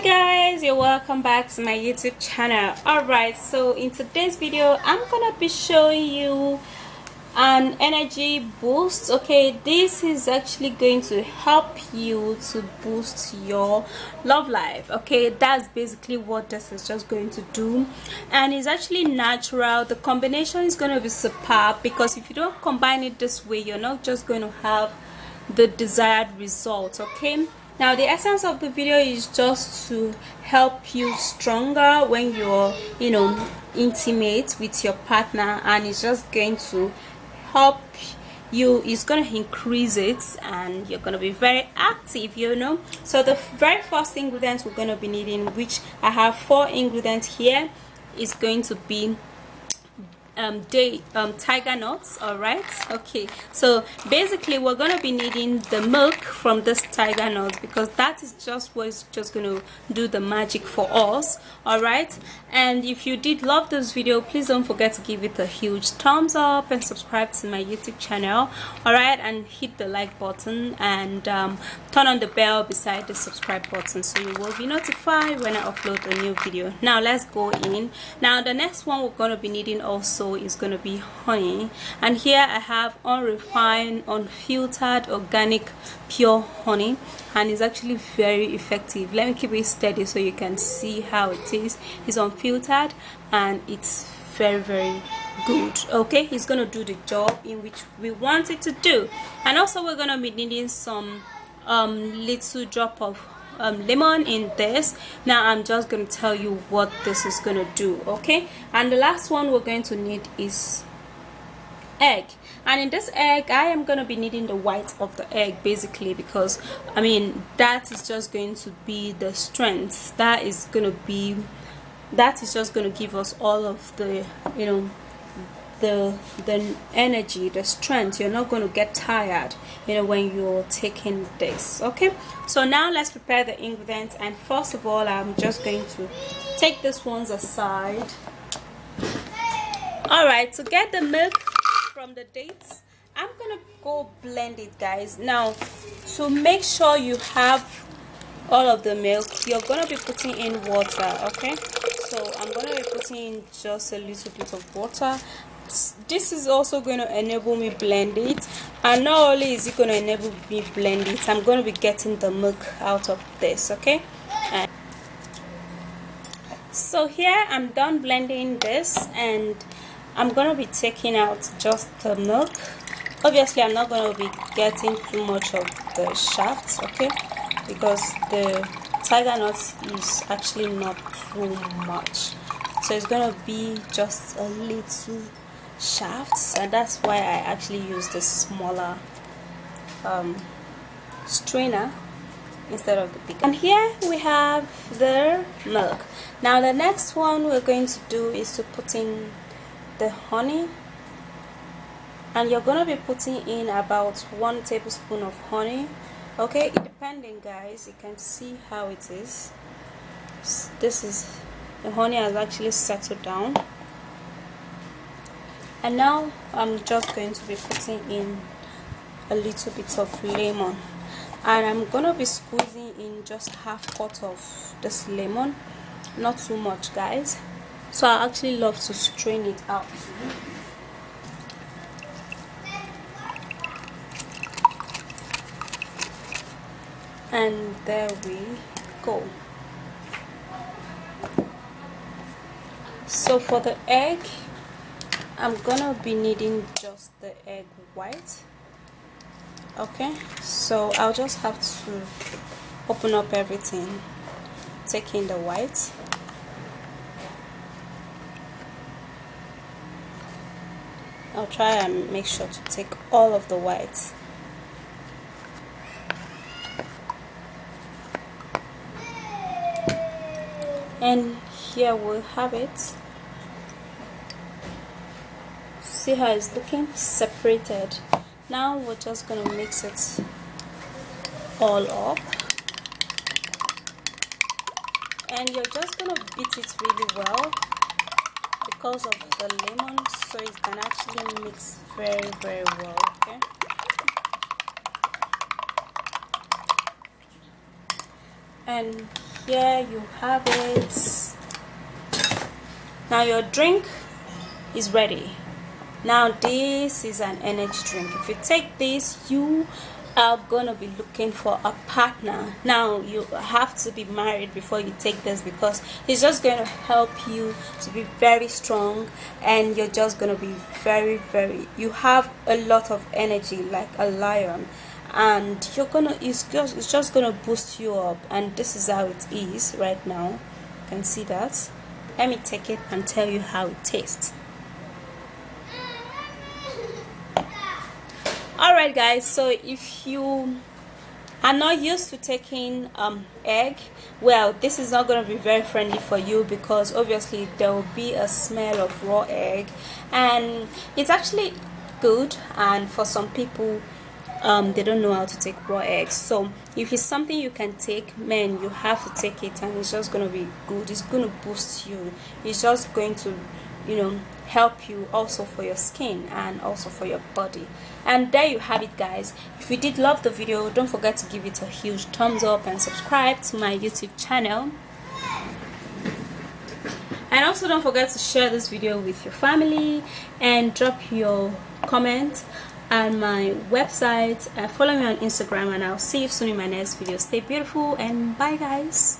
Hi guys, you're welcome back to my YouTube channel. Alright, so in today's video I'm gonna be showing you an energy boost. Okay, this is actually going to help you to boost your love life. Okay, that's basically what this is just going to do, and it's actually natural. The combination is going to be superb, because if you don't combine it this way, you're not just going to have the desired result. Okay, now the essence of the video is just to help you stronger when you're intimate with your partner, and it's just going to help you. It's going to increase it, and you're going to be very active. So the very first ingredients we're going to be needing, which I have 4 ingredients here, is going to be tiger nuts. All right, okay, so basically we're going to be needing the milk from this tiger nuts, because that is just what's just going to do the magic for us. All right, and if you did love this video, please don't forget to give it a huge thumbs up and subscribe to my YouTube channel. All right, and hit the like button, and turn on the bell beside the subscribe button, so you will be notified when I upload a new video. Now let's go in. Now the next one we're going to be needing also is going to be honey, and here I have unrefined, unfiltered, organic, pure honey, and it's actually very effective. Let me keep it steady so you can see how it is. It's unfiltered and it's very good. Okay, it's going to do the job in which we want it to do. And also we're going to be needing some little drop of lemon in this. Now I'm just going to tell you what this is going to do. Okay, and the last one we're going to need is egg, and in this egg I am going to be needing the white of the egg, basically, because that is just going to be the strength. That is just going to give us all of the the energy, the strength. You're not going to get tired when you're taking this. Okay, so now let's prepare the ingredients. And first of all, I'm just going to take these ones aside. All right, to get the milk from the dates, I'm gonna go blend it, guys. Now, to make sure you have all of the milk, you're gonna be putting in water. Okay, so I'm gonna be putting in just a little bit of water. This is also going to enable me blend it, and not only is it going to enable me blend it, I'm going to be getting the milk out of this. Okay, so here I'm done blending this, and I'm going to be taking out just the milk. Obviously I'm not going to be getting too much of the shafts, okay, because the tiger nuts is actually not too much, so it's going to be just a little shafts, and that's why I actually use the smaller strainer instead of the big. And here we have the milk. Now the next one we're going to do is to put in the honey, and you're gonna be putting in about 1 tablespoon of honey. Okay, depending, guys, you can see how it is. This is the honey has actually settled down. And now I'm just going to be putting in a little bit of lemon, and I'm gonna be squeezing in just half pot of this lemon, not too much, guys. So I actually love to strain it out. And there we go. So for the egg, I'm gonna be needing just the egg white. Okay, so I'll just have to open up everything, take in the white. I'll try and make sure to take all of the white. And here we'll have it. See how it's looking separated. Now we're just going to mix it all up, and you're just going to beat it really well because of the lemon, so it can actually mix very well. Okay, and here you have it. Now your drink is ready. Now this is an energy drink. If you take this, you are gonna be looking for a partner. Now you have to be married before you take this, because it's just going to help you to be very strong, and you're just gonna be very you have a lot of energy like a lion, and you're gonna it's just gonna boost you up. And this is how it is right now. You can see that. Let me take it and tell you how it tastes. Alright guys, so if you are not used to taking egg, well, this is not going to be very friendly for you, because obviously there will be a smell of raw egg, and it's actually good, and for some people they don't know how to take raw eggs. So if it's something you can take, man, you have to take it, and it's just going to be good. It's going to boost you. It's just going to, you know, help you also for your skin and also for your body. And there you have it guys. If you did love the video, don't forget to give it a huge thumbs up and subscribe to my YouTube channel. And also don't forget to share this video with your family and drop your comment on my website. Follow me on Instagram, and I'll see you soon in my next video. Stay beautiful and bye guys.